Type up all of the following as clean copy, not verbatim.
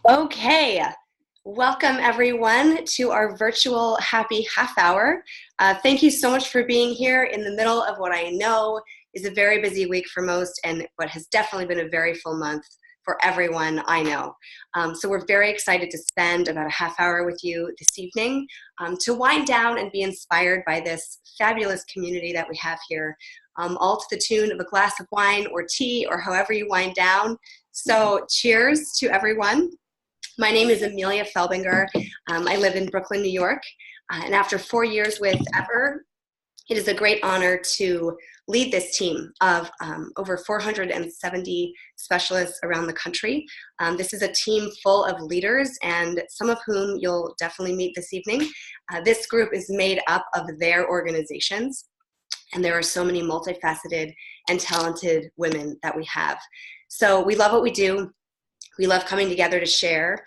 Okay, welcome everyone to our virtual happy half hour. Thank you so much for being here in the middle of what I know is a very busy week for most and what has definitely been a very full month for everyone I know. So we're very excited to spend about a half hour with you this evening to wind down and be inspired by this fabulous community that we have here, all to the tune of a glass of wine or tea or however you wind down. So cheers to everyone. My name is Amelia Felbinger. I live in Brooklyn, New York. And after 4 years with Ever, it is a great honor to lead this team of over 470 specialists around the country. This is a team full of leaders, and some of whom you'll definitely meet this evening. This group is made up of their organizations, and there are so many multifaceted and talented women that we have. So we love what we do. We love coming together to share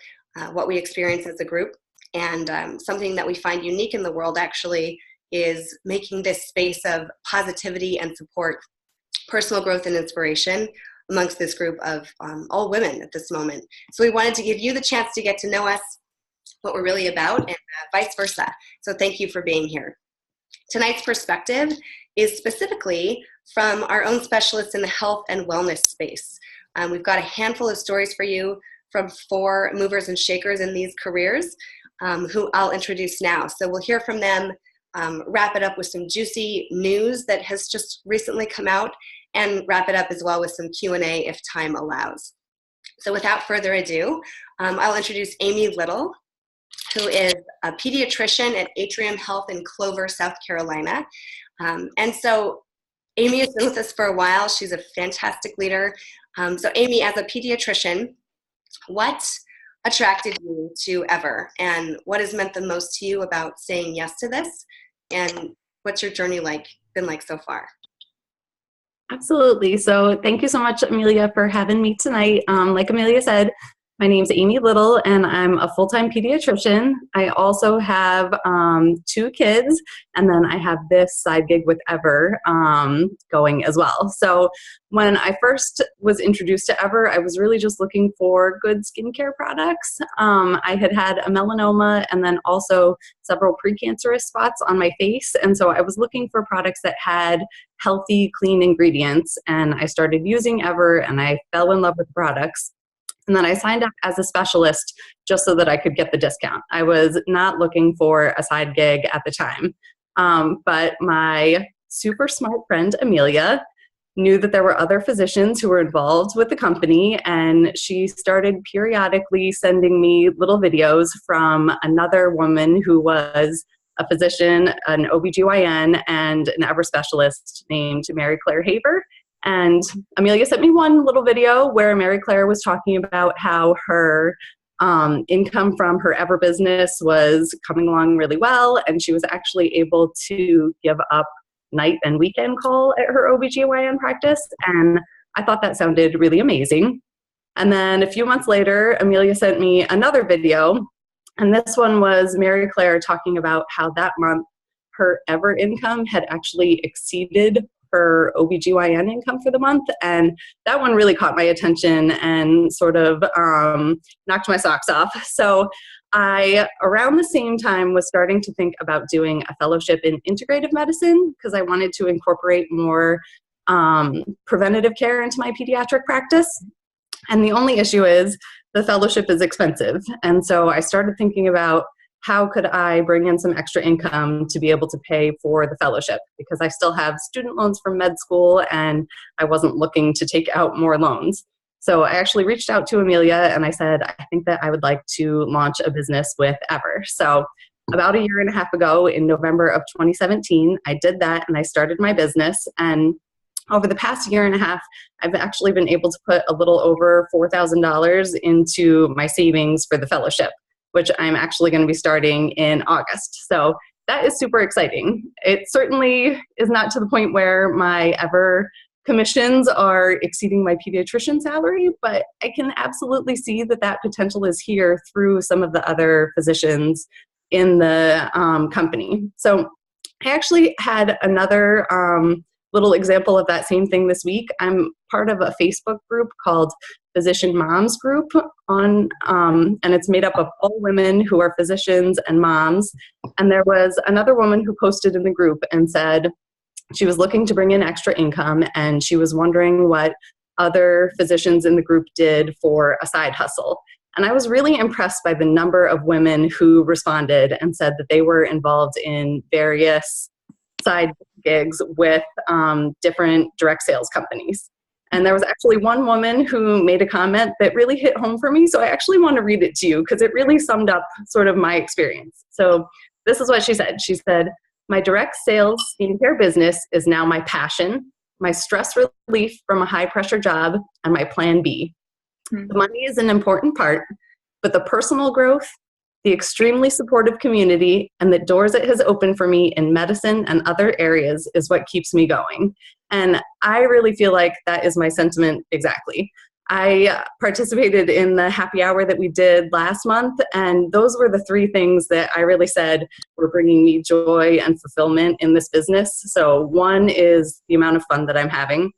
what we experience as a group, and something that we find unique in the world actually is making this space of positivity and support, personal growth and inspiration amongst this group of all women at this moment. So we wanted to give you the chance to get to know us, what we're really about, and vice versa. So thank you for being here. Tonight's perspective is specifically from our own specialists in the health and wellness space. We've got a handful of stories for you from 4 movers and shakers in these careers who I'll introduce now. So we'll hear from them, wrap it up with some juicy news that has just recently come out, and wrap it up as well with some Q&A if time allows. So without further ado, I'll introduce Amy Little, who is a pediatrician at Atrium Health in Clover, South Carolina. And so Amy has been with us for a while. She's a fantastic leader. So Amy, as a pediatrician, what attracted you to Ever, and what has meant the most to you about saying yes to this, and what's your journey been like so far? Absolutely. So thank you so much, Amelia, for having me tonight. Like Amelia said, my name's Amy Little, and I'm a full-time pediatrician. I also have 2 kids, and then I have this side gig with Ever going as well. So when I first was introduced to Ever, I was really just looking for good skincare products. I had a melanoma and then also several precancerous spots on my face, and so I was looking for products that had healthy, clean ingredients, and I started using Ever, and I fell in love with the products. And then I signed up as a specialist just so that I could get the discount. I was not looking for a side gig at the time. But my super smart friend, Amelia, knew that there were other physicians who were involved with the company, and she started periodically sending me little videos from another woman who was a physician, an OBGYN, and an Ever specialist named Mary Claire Haver. And Amelia sent me one little video where Mary Claire was talking about how her income from her Ever business was coming along really well, and she was actually able to give up night and weekend call at her OBGYN practice. And I thought that sounded really amazing. And then a few months later, Amelia sent me another video, and this one was Mary Claire talking about how that month her Ever income had actually exceeded her OBGYN income for the month. And that one really caught my attention and sort of knocked my socks off. So I, around the same time, was starting to think about doing a fellowship in integrative medicine because I wanted to incorporate more preventative care into my pediatric practice. And the only issue is the fellowship is expensive. And so I started thinking about how could I bring in some extra income to be able to pay for the fellowship, because I still have student loans from med school and I wasn't looking to take out more loans. So I actually reached out to Amelia and I said, I think that I would like to launch a business with Ever. So about a year and a half ago, in November of 2017, I did that and I started my business. And over the past year and a half, I've actually been able to put a little over $4,000 into my savings for the fellowship, which I'm actually going to be starting in August. So that is super exciting. It certainly is not to the point where my Ever commissions are exceeding my pediatrician salary, but I can absolutely see that that potential is here through some of the other physicians in the company. So I actually had another little example of that same thing this week. I'm part of a Facebook group called Physician Moms Group and it's made up of all women who are physicians and moms. And there was another woman who posted in the group and said she was looking to bring in extra income, and she was wondering what other physicians in the group did for a side hustle. And I was really impressed by the number of women who responded and said that they were involved in various side gigs with different direct sales companies. And there was actually one woman who made a comment that really hit home for me. So I actually want to read it to you because it really summed up sort of my experience. So this is what she said. She said, "My direct sales skincare business is now my passion, my stress relief from a high pressure job, and my plan B. The money is an important part, but the personal growth, the extremely supportive community, and the doors it has opened for me in medicine and other areas is what keeps me going." And I really feel like that is my sentiment exactly. I participated in the happy hour that we did last month, and those were the three things that I really said were bringing me joy and fulfillment in this business. So one is the amount of fun that I'm having.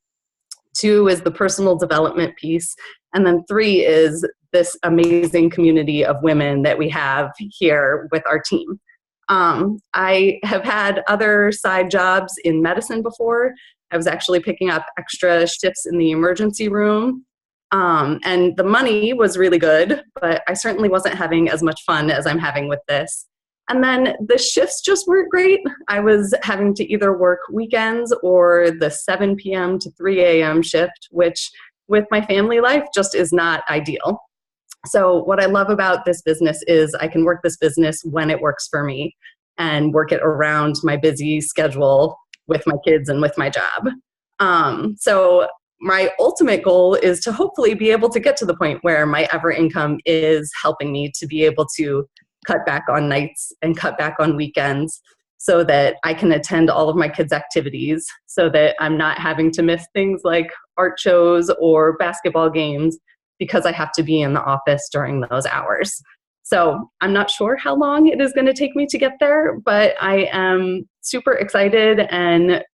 Two is the personal development piece. And then three is this amazing community of women that we have here with our team. I have had other side jobs in medicine before. I was actually picking up extra shifts in the emergency room. And the money was really good, but I certainly wasn't having as much fun as I'm having with this. And then the shifts just weren't great. I was having to either work weekends or the 7 p.m. to 3 a.m. shift, which with my family life just is not ideal. So what I love about this business is I can work this business when it works for me and work it around my busy schedule with my kids and with my job. So my ultimate goal is to hopefully be able to get to the point where my ever income is helping me to be able to cut back on nights and cut back on weekends so that I can attend all of my kids' activities, so that I'm not having to miss things like art shows or basketball games because I have to be in the office during those hours. So I'm not sure how long it is going to take me to get there, but I am super excited and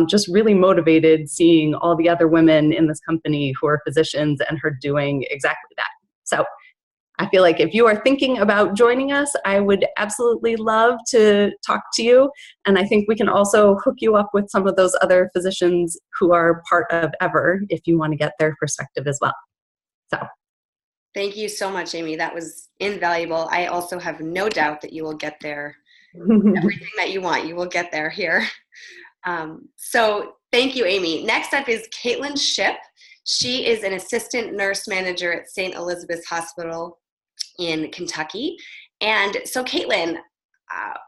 just really motivated seeing all the other women in this company who are physicians and are doing exactly that. So I feel like if you are thinking about joining us, I would absolutely love to talk to you. And I think we can also hook you up with some of those other physicians who are part of Ever if you want to get their perspective as well. So. Thank you so much, Amy. That was invaluable. I also have no doubt that you will get there. Everything that you want, you will get there here. So thank you, Amy. Next up is Caitlin Ship. She is an assistant nurse manager at St. Elizabeth's Hospital in Kentucky. And so Caitlin,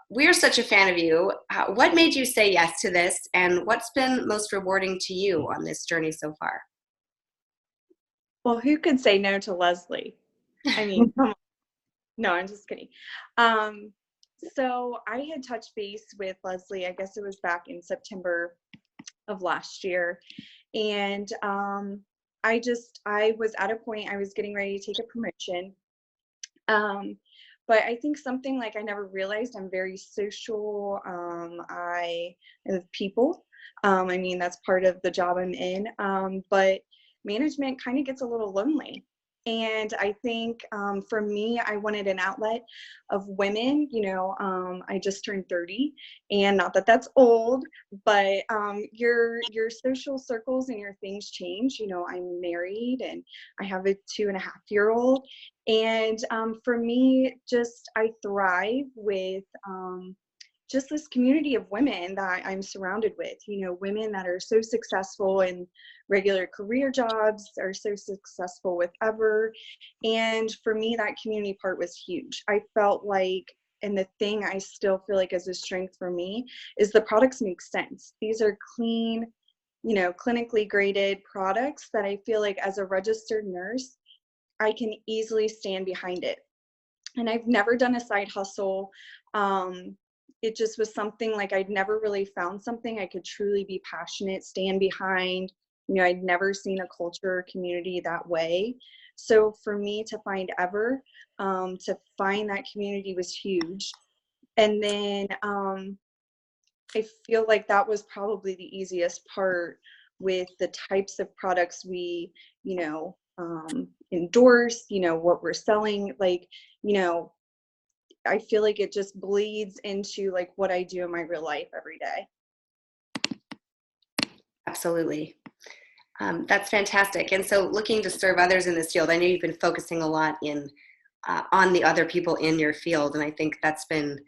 we are such a fan of you. What made you say yes to this, and what's been most rewarding to you on this journey so far? Well, who could say no to Leslie? I mean, come on. No, I'm just kidding. So I had touched base with Leslie, I guess it was back in September of last year. And I was at a point, I was getting ready to take a promotion. But I think something like I never realized I'm very social. I have people. I mean, that's part of the job I'm in. But management kind of gets a little lonely. And I think for me, I wanted an outlet of women. You know, I just turned 30, and not that that's old, but your social circles and your things change. You know, I'm married and I have a 2.5-year-old. And for me, just I thrive with just this community of women that I'm surrounded with, you know, women that are so successful in regular career jobs, are so successful with Ever. And for me, that community part was huge. I felt like, and the thing I still feel like is a strength for me is the products make sense. These are clean, you know, clinically graded products that I feel like as a registered nurse, I can easily stand behind it. And I've never done a side hustle. It just was something like I'd never really found something I could truly be passionate, stand behind. You know, I'd never seen a culture or community that way. So for me to find Ever, to find that community was huge. And then I feel like that was probably the easiest part with the types of products we, endorse, what we're selling. Like, I feel like it just bleeds into like what I do in my real life every day. Absolutely. That's fantastic. And so looking to serve others in this field, I know you've been focusing a lot on the other people in your field. And I think that's been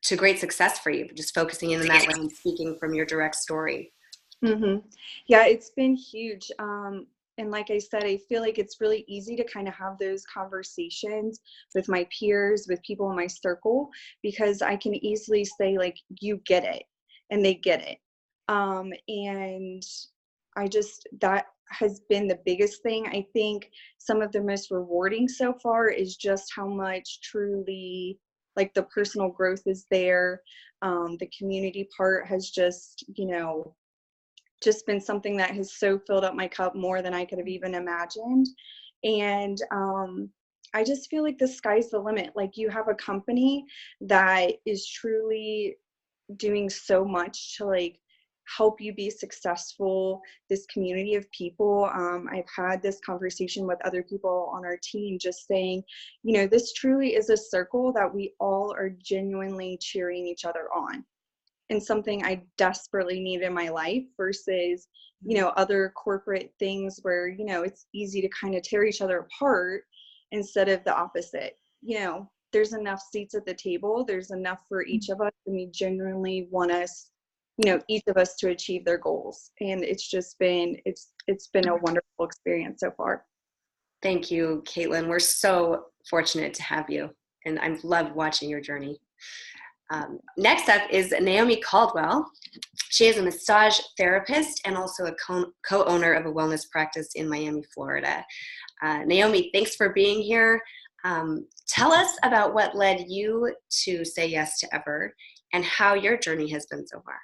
to great success for you, just focusing in that way and speaking from your direct story. Mm-hmm. Yeah, it's been huge. And like I said, I feel like it's really easy to kind of have those conversations with my peers, with people in my circle, because I can easily say like, you get it, and they get it. And that has been the biggest thing. I think some of the most rewarding so far is just how much truly like the personal growth is there. The community part has just been something that has so filled up my cup more than I could have even imagined. And I just feel like the sky's the limit. Like, you have a company that is truly doing so much to like help you be successful, this community of people. I've had this conversation with other people on our team just saying, this truly is a circle that we all are genuinely cheering each other on, and something I desperately need in my life versus, other corporate things where, it's easy to kind of tear each other apart instead of the opposite. There's enough seats at the table. There's enough for each of us, and we genuinely want us, each of us to achieve their goals. And it's just been, it's been a wonderful experience so far. Thank you, Caitlin. We're so fortunate to have you, and I've loved watching your journey. Next up is Naomi Caldwell. She is a massage therapist and also a co-owner of a wellness practice in Miami, Florida. Naomi, thanks for being here. Tell us about what led you to say yes to Ever and how your journey has been so far.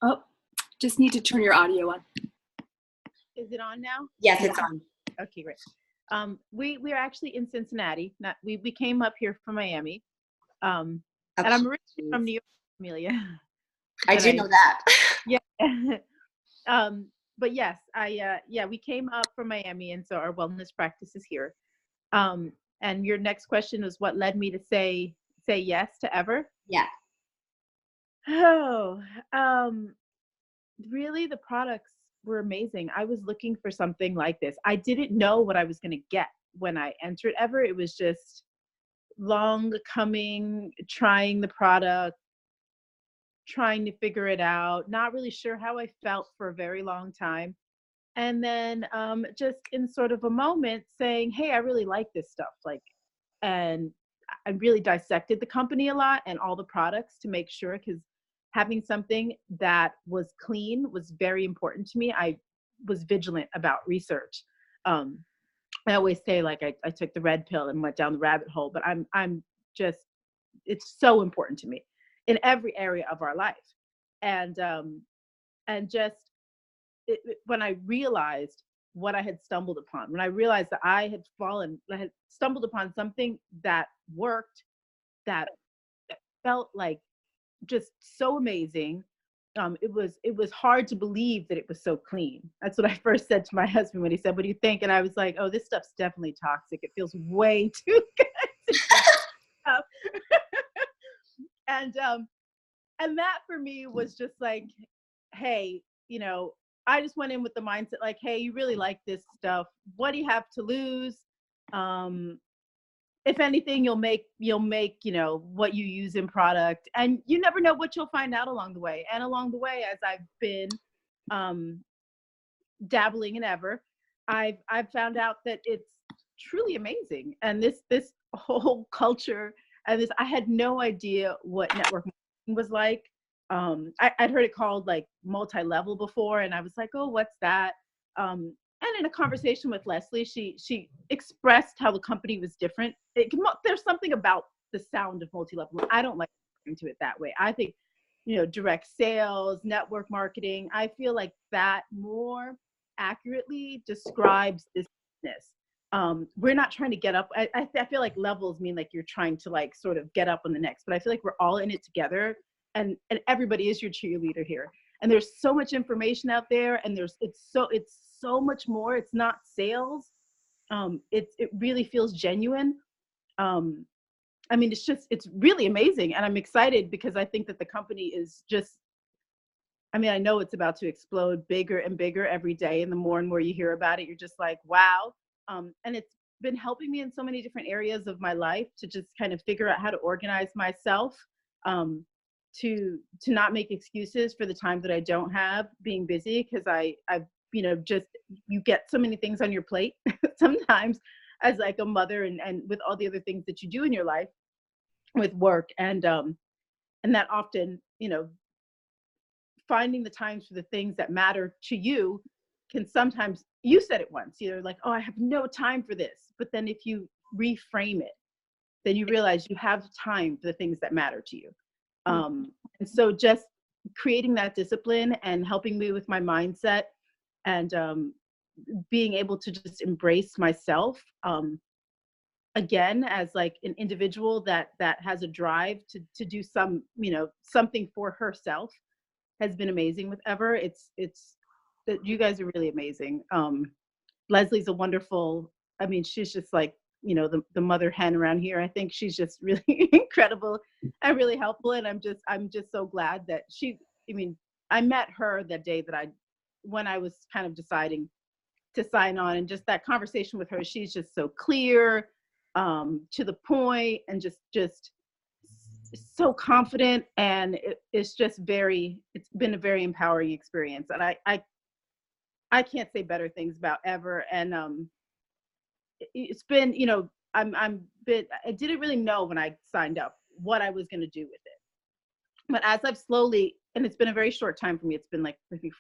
Oh, just need to turn your audio on. Is it on now? Yes, it's on. Okay, great. We are actually in Cincinnati. We came up here from Miami. And I'm originally from New York, Amelia. I do know that. Yeah. But yes, we came up from Miami, and so our wellness practice is here. And your next question was what led me to say yes to Ever? Yeah. Oh, really, the products were amazing. I was looking for something like this. I didn't know what I was going to get when I entered Ever. It was just long coming, trying the product, trying to figure it out, not really sure how I felt for a very long time. And then just in sort of a moment saying, hey, I really like this stuff. And I really dissected the company a lot and all the products to make sure, because having something that was clean was very important to me. I was vigilant about research. I always say, I took the red pill and went down the rabbit hole, but I'm just, it's so important to me in every area of our life. And just when I realized what I had stumbled upon, when I realized that I had stumbled upon something that worked, that felt like just so amazing. It was hard to believe that it was so clean. That's what I first said to my husband when he said, what do you think? And I was like, oh, this stuff's definitely toxic. It feels way too good. And that for me was just like, hey, I just went in with the mindset like, hey, you really like this stuff. What do you have to lose? If anything, you'll make, what you use in product, and you never know what you'll find out along the way. And along the way, as I've been dabbling in Ever, I've found out that it's truly amazing. And this whole culture, and I had no idea what network marketing was like. I'd heard it called like multi-level before, and I was like, oh, what's that? And in a conversation with Leslie, she expressed how the company was different. There's something about the sound of multi-level. I don't like referring to it that way. I think, direct sales, network marketing, I feel like that more accurately describes this business. We're not trying to get up. I feel like levels mean like you're trying to like sort of get up on the next, but I feel like we're all in it together. and everybody is your cheerleader here. And there's so much information out there, and it's so much more. It's not sales. It really feels genuine. I mean, it's really amazing. And I'm excited because I think that the company is just, I mean, I know it's about to explode bigger and bigger every day. And the more and more you hear about it, you're just like, wow. And it's been helping me in so many different areas of my life to just kind of figure out how to organize myself, to not make excuses for the time that I don't have being busy. Cause I've, just, you get so many things on your plate sometimes as like a mother and with all the other things that you do in your life with work. And that often, finding the times for the things that matter to you can sometimes, you said it once, like, oh, I have no time for this. But then if you reframe it, then you realize you have time for the things that matter to you. And so just creating that discipline and helping me with my mindset and being able to just embrace myself, again, as like an individual that has a drive to do something for herself, has been amazing with Ever. It's that you guys are really amazing. Leslie's a wonderful, I mean, she's just like, the mother hen around here. I think she's just really incredible and really helpful. And I'm just so glad that I met her that day when I was kind of deciding to sign on, and just that conversation with her, she's just so clear, to the point, and just so confident. And it's been a very empowering experience. And I can't say better things about Ever. And it's been, I didn't really know when I signed up what I was going to do with it. But as I've slowly, and it's been a very short time for me, it's been like maybe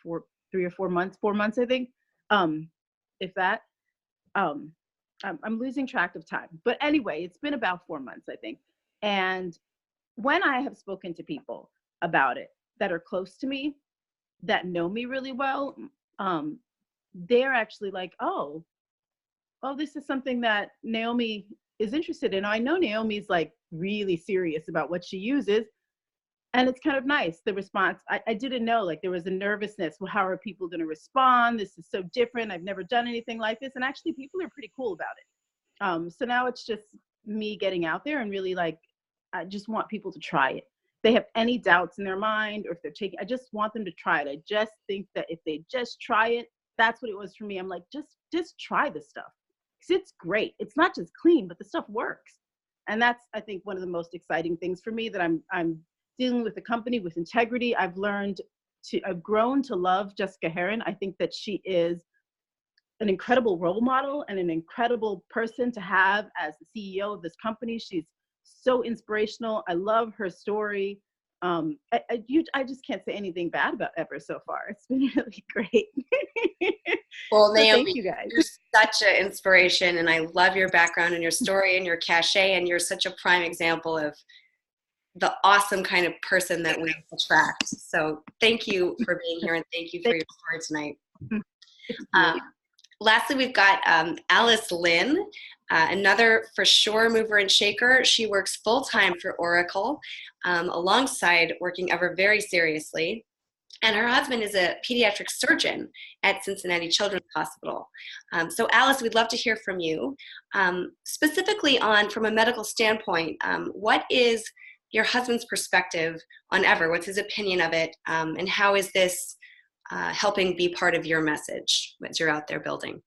3 or 4 months, I think, if that, I'm losing track of time. But anyway, it's been about 4 months, I think. And when I have spoken to people about it that are close to me, that know me really well, they're actually like, oh, this is something that Naomi is interested in. I know Naomi's like really serious about what she uses. And it's kind of nice, the response. I didn't know, like there was a nervousness. Well, how are people going to respond? This is so different. I've never done anything like this. And actually people are pretty cool about it. So now it's just me getting out there and really like, I just want people to try it. If they have any doubts in their mind, or if they're I just want them to try it. I just think that if they just try it, that's what it was for me. I'm like, just try this stuff. Because it's great. It's not just clean, but the stuff works. And that's, I think, one of the most exciting things for me, that I'm dealing with the company with integrity. I've grown to love Jessica Heron. I think that she is an incredible role model and an incredible person to have as the CEO of this company. She's so inspirational. I love her story. I just can't say anything bad about Ever so far. It's been really great. Well, So Naomi, thank you guys. You're such an inspiration, and I love your background and your story and your cachet, and you're such a prime example of the awesome kind of person that we attract. So thank you for being here, and thank you for your story tonight. Lastly, we've got Alice Lynn, another for sure mover and shaker. She works full-time for Oracle, alongside working Ever very seriously. And her husband is a pediatric surgeon at Cincinnati Children's Hospital. So Alice, we'd love to hear from you. Specifically from a medical standpoint, what is your husband's perspective on Ever? What's his opinion of it? And how is this helping be part of your message as you're out there building?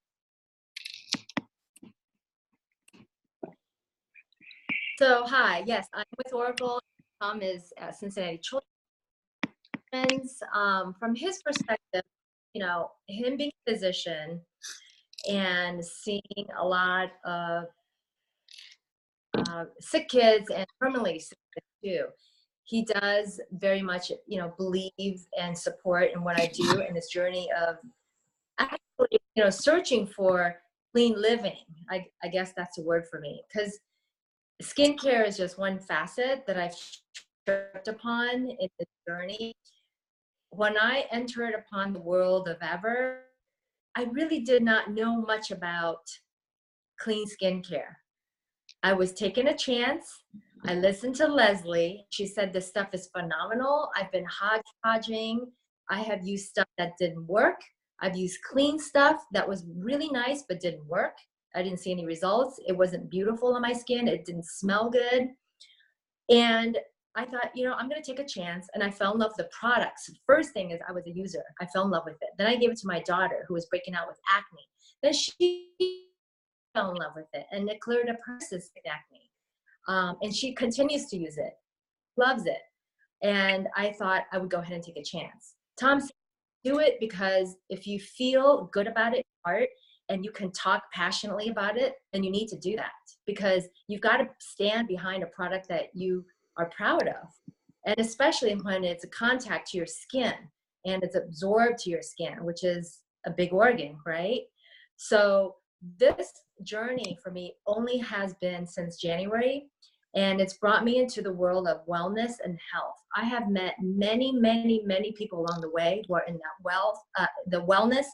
So hi, yes, I'm with Oracle. Tom is at Cincinnati Children's. From his perspective, him being a physician and seeing a lot of sick kids and terminally sick kids too, he does very much, believe and support in what I do in this journey of actually, searching for clean living. I guess that's a word for me, because skincare is just one facet that I've tripped upon in this journey. When I entered upon the world of Ever, I really did not know much about clean skincare. I was taking a chance. I listened to Leslie. She said this stuff is phenomenal. I've been hodgepodging. I have used stuff that didn't work. I've used clean stuff that was really nice but didn't work. I didn't see any results. It wasn't beautiful on my skin. It didn't smell good. And I thought, you know, I'm going to take a chance. And I fell in love with the products. First thing is I was a user. I fell in love with it. Then I gave it to my daughter who was breaking out with acne. Then she fell in love with it and it cleared up her cystic acne. And she continues to use it, loves it. And I thought I would go ahead and take a chance. Tom said, do it because if you feel good about it, heart, and you can talk passionately about it, then you need to do that because you've got to stand behind a product that you are proud of. And especially when it's a contact to your skin and it's absorbed to your skin, which is a big organ, right? So this journey for me only has been since January, and it's brought me into the world of wellness and health. I have met many, many, many people along the way who are in that the wellness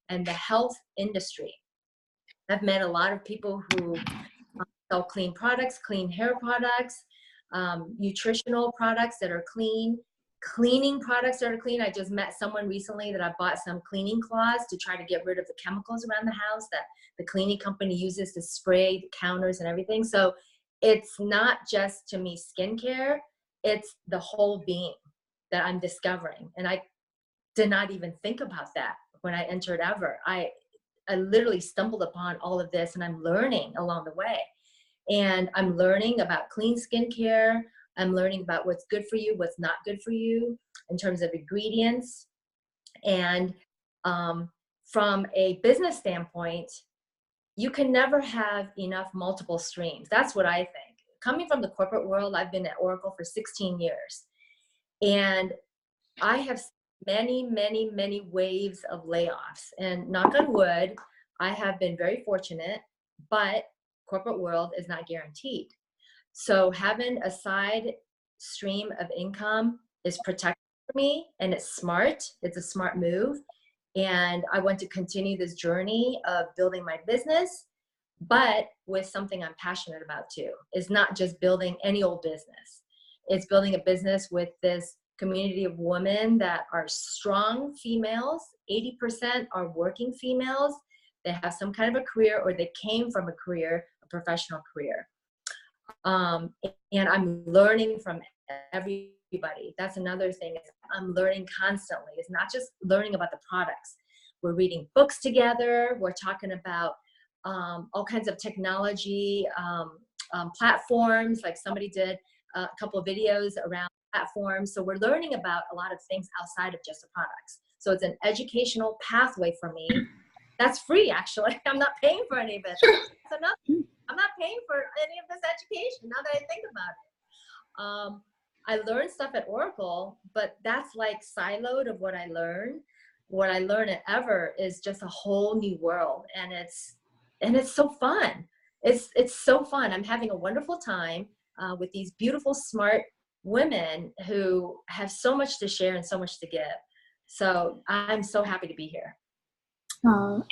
and the health industry. I've met a lot of people who sell clean products, clean hair products, nutritional products that are clean, cleaning products that are clean. I just met someone recently that I bought some cleaning cloths to try to get rid of the chemicals around the house that the cleaning company uses to spray the counters and everything. So it's not just, to me, skincare, it's the whole being that I'm discovering. And I did not even think about that when I entered ever. I literally stumbled upon all of this and I'm learning along the way. And I'm learning about clean skincare. I'm learning about what's good for you, what's not good for you in terms of ingredients. And from a business standpoint, you can never have enough multiple streams. That's what I think. Coming from the corporate world, I've been at Oracle for 16 years. And I have many, many, many waves of layoffs. And knock on wood, I have been very fortunate, but corporate world is not guaranteed. So having a side stream of income is protected for me, and it's smart. It's a smart move. And I want to continue this journey of building my business, but with something I'm passionate about too. It's not just building any old business. It's building a business with this community of women that are strong females. 80% are working females. They have some kind of a career or they came from a career, a professional career. And I'm learning from everybody. That's another thing. I'm learning constantly. It's not just learning about the products. We're reading books together. We're talking about all kinds of technology platforms. Like somebody did a couple of videos around platforms. So we're learning about a lot of things outside of just the products. So it's an educational pathway for me. That's free, actually. I'm not paying for any of it. That's another. I'm not paying for any of this education now that I think about it. I learned stuff at Oracle, but that's like siloed of what I learned. What I learn at Ever is just a whole new world, and it's so fun. It's so fun. I'm having a wonderful time with these beautiful, smart women who have so much to share and so much to give. So I'm so happy to be here.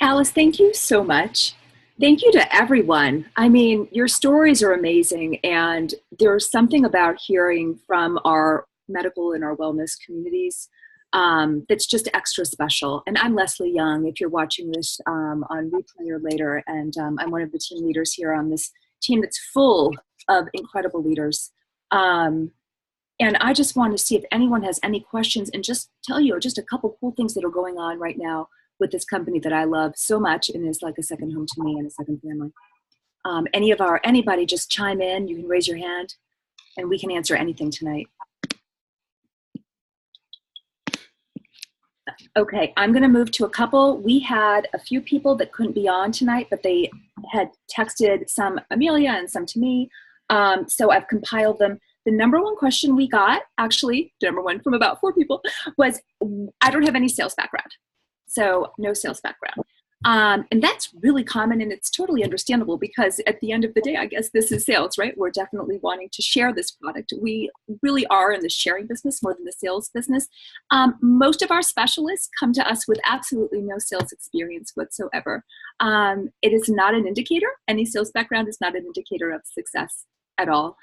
Alice, thank you so much. Thank you to everyone. I mean, your stories are amazing, and there's something about hearing from our medical and our wellness communities that's just extra special. And I'm Leslie Young, if you're watching this on replay or later, and I'm one of the team leaders here on this team that's full of incredible leaders. And I just want to see if anyone has any questions and just tell you just a couple cool things that are going on right now with this company that I love so much and is like a second home to me and a second family. Anybody just chime in. You can raise your hand and we can answer anything tonight. Okay, I'm gonna move to a couple. We had a few people that couldn't be on tonight, but they had texted some Amelia and some to me. So I've compiled them. The number one question we got, actually, number one from about 4 people, was I don't have any sales background. So no sales background. And that's really common, and it's totally understandable because at the end of the day, I guess this is sales, right? We're definitely wanting to share this product. We really are in the sharing business more than the sales business. Most of our specialists come to us with absolutely no sales experience whatsoever. It is not an indicator. Any sales background is not an indicator of success. at all.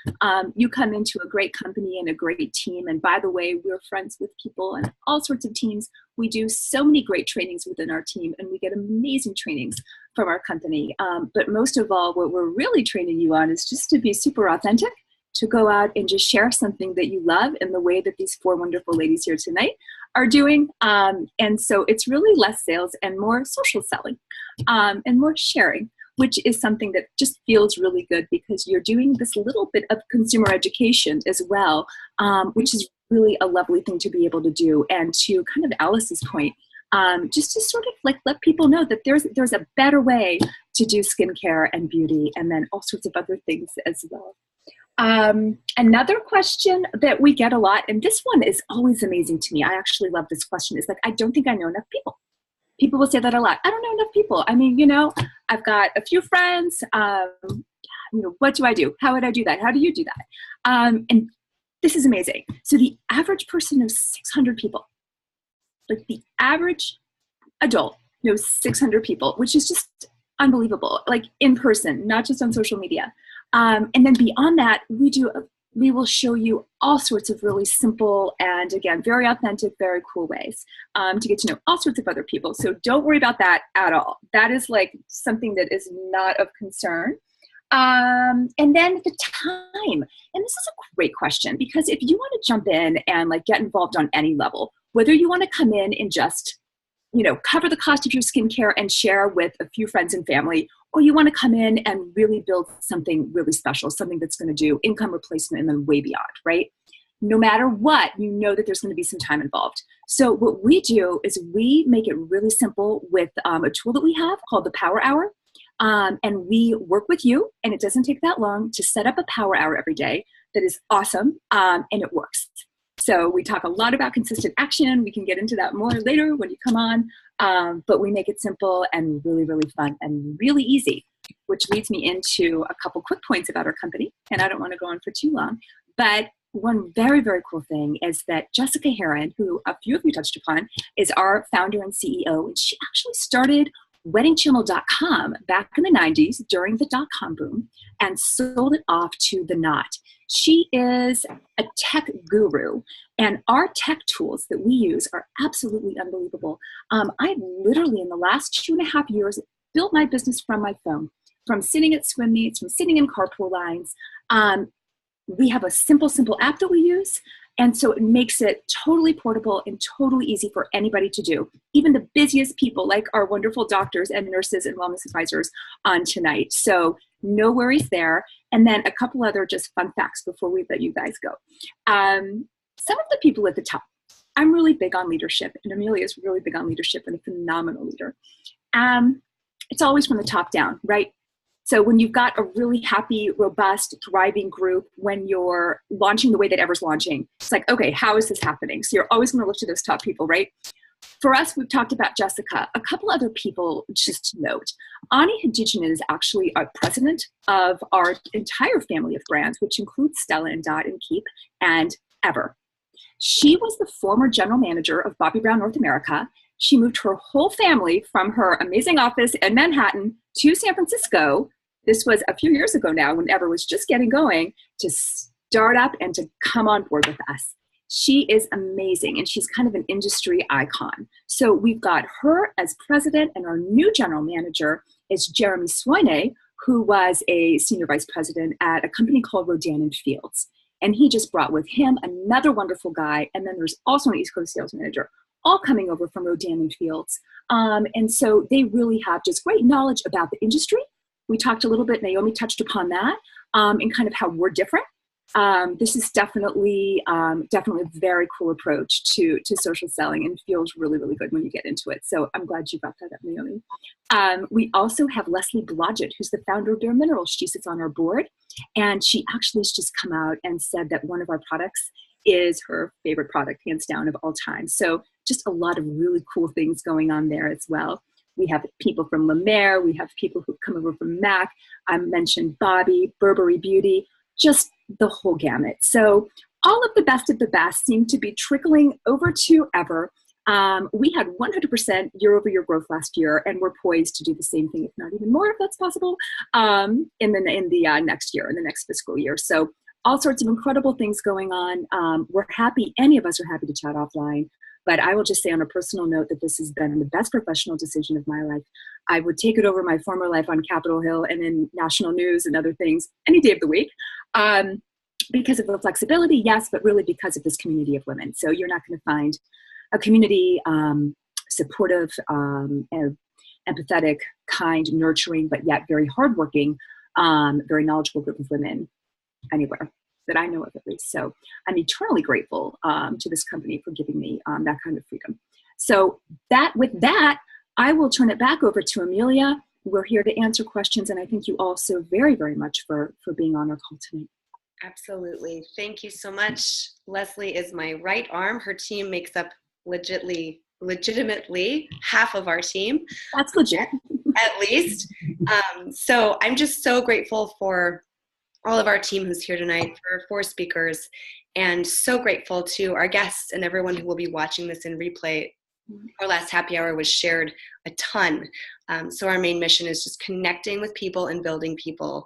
You come into a great company and a great team. And by the way, we're friends with people and all sorts of teams. We do so many great trainings within our team, and we get amazing trainings from our company. But most of all, what we're really training you on is just to be super authentic, to go out and just share something that you love in the way that these 4 wonderful ladies here tonight are doing. And so it's really less sales and more social selling, and more sharing, which is something that just feels really good because you're doing this little bit of consumer education as well, which is really a lovely thing to be able to do. And to kind of Alice's point, just to sort of like let people know that there's a better way to do skincare and beauty, and then all sorts of other things as well. Another question that we get a lot, and this one is always amazing to me, I actually love this question, is like, I don't think I know enough people. People will say that a lot. I don't know enough people. I mean, I've got a few friends. What do I do? How would I do that? How do you do that? And this is amazing. So the average person knows 600 people. Like the average adult knows 600 people, which is just unbelievable. Like in person, not just on social media. And then beyond that, we will show you all sorts of really simple and, again, very authentic, very cool ways to get to know all sorts of other people. So don't worry about that at all. That is like something that is not of concern. And then the time. And this is a great question, because if you want to jump in and like get involved on any level, whether you want to come in and just cover the cost of your skincare and share with a few friends and family, or you want to come in and really build something really special, something that's going to do income replacement and then way beyond, right? No matter what, that there's going to be some time involved. So what we do is we make it really simple with a tool that we have called the Power Hour. And we work with you, and it doesn't take that long to set up a Power Hour every day that is awesome, and it works. So we talk a lot about consistent action. We can get into that more later when you come on. But we make it simple and really, really fun and really easy, which leads me into a couple quick points about our company. And I don't want to go on for too long. But one very, very cool thing is that Jessica Heron, who a few of you touched upon, is our founder and CEO. And she actually started WeddingChannel.com back in the 90s during the dot-com boom and sold it off to The Knot. She is a tech guru, and our tech tools that we use are absolutely unbelievable. I literally, in the last 2.5 years, built my business from my phone, from sitting at swim meets, from sitting in carpool lines. We have a simple app that we use, and so it makes it totally portable and totally easy for anybody to do, even the busiest people like our wonderful doctors and nurses and wellness advisors on tonight. So no worries there. And then a couple other just fun facts before we let you guys go. Some of the people at the top, I'm really big on leadership, and Amelia is really big on leadership and a phenomenal leader. It's always from the top down, right? So when you've got a really happy, robust, thriving group, when you're launching the way that Ever's launching, it's like, okay, how is this happening? So you're always going to look to those top people, right? For us, we've talked about Jessica. A couple other people just to note. Ani Hadijian is actually our president of our entire family of brands, which includes Stella and Dot and Keep and Ever. She was the former general manager of Bobbi Brown North America. She moved her whole family from her amazing office in Manhattan to San Francisco. This was a few years ago now, when Ever was just getting going, to start up and to come on board with us. She is amazing, and she's kind of an industry icon. So we've got her as president, and our new general manager is Jeremy Swinney, who was a senior vice president at a company called Rodan & Fields. And he just brought with him another wonderful guy, and then there's also an East Coast sales manager, all coming over from Rodan & Fields. And so they really have just great knowledge about the industry. We talked a little bit, Naomi touched upon that, and kind of how we're different. This is definitely a very cool approach to social selling, and feels really, really good when you get into it. So I'm glad you brought that up, Naomi. We also have Leslie Blodgett, who's the founder of Bare Minerals. She sits on our board, and she actually has just come out and said that one of our products is her favorite product, hands down, of all time. So just a lot of really cool things going on there as well. We have people from La Mer. We have people who come over from MAC. I mentioned Bobbi, Burberry Beauty, just the whole gamut. So all of the best seem to be trickling over to Ever. We had 100% year-over-year growth last year, and we're poised to do the same thing, if not even more, if that's possible, in the next year, in the next fiscal year. So all sorts of incredible things going on. We're happy. Any of us are happy to chat offline. But I will just say on a personal note that this has been the best professional decision of my life. I would take it over my former life on Capitol Hill and in national news and other things any day of the week. Because of the flexibility, yes, but really because of this community of women. So you're not going to find a community, supportive, empathetic, kind, nurturing, but yet very hardworking, very knowledgeable group of women anywhere that I know of, at least. So I'm eternally grateful to this company for giving me that kind of freedom. So with that, I will turn it back over to Amelia. We're here to answer questions, and I thank you all so very, very much for being on our call tonight. Absolutely. Thank you so much. Leslie is my right arm. Her team makes up legitimately half of our team. That's legit. At least. So I'm just so grateful for all of our team who's here tonight, for our 4 speakers, and so grateful to our guests and everyone who will be watching this in replay. Our last happy hour was shared a ton. So our main mission is just connecting with people and building people.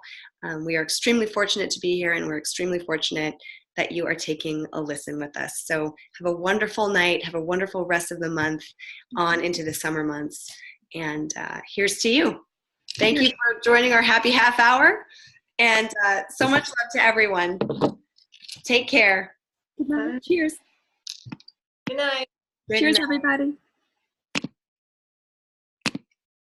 We are extremely fortunate to be here, and we're extremely fortunate that you are taking a listen with us. So have a wonderful night. Have a wonderful rest of the month on into the summer months. And here's to you. Thank you for joining our happy half hour. And so much love to everyone. Take care. Good night. Cheers. Good night. Cheers, everybody.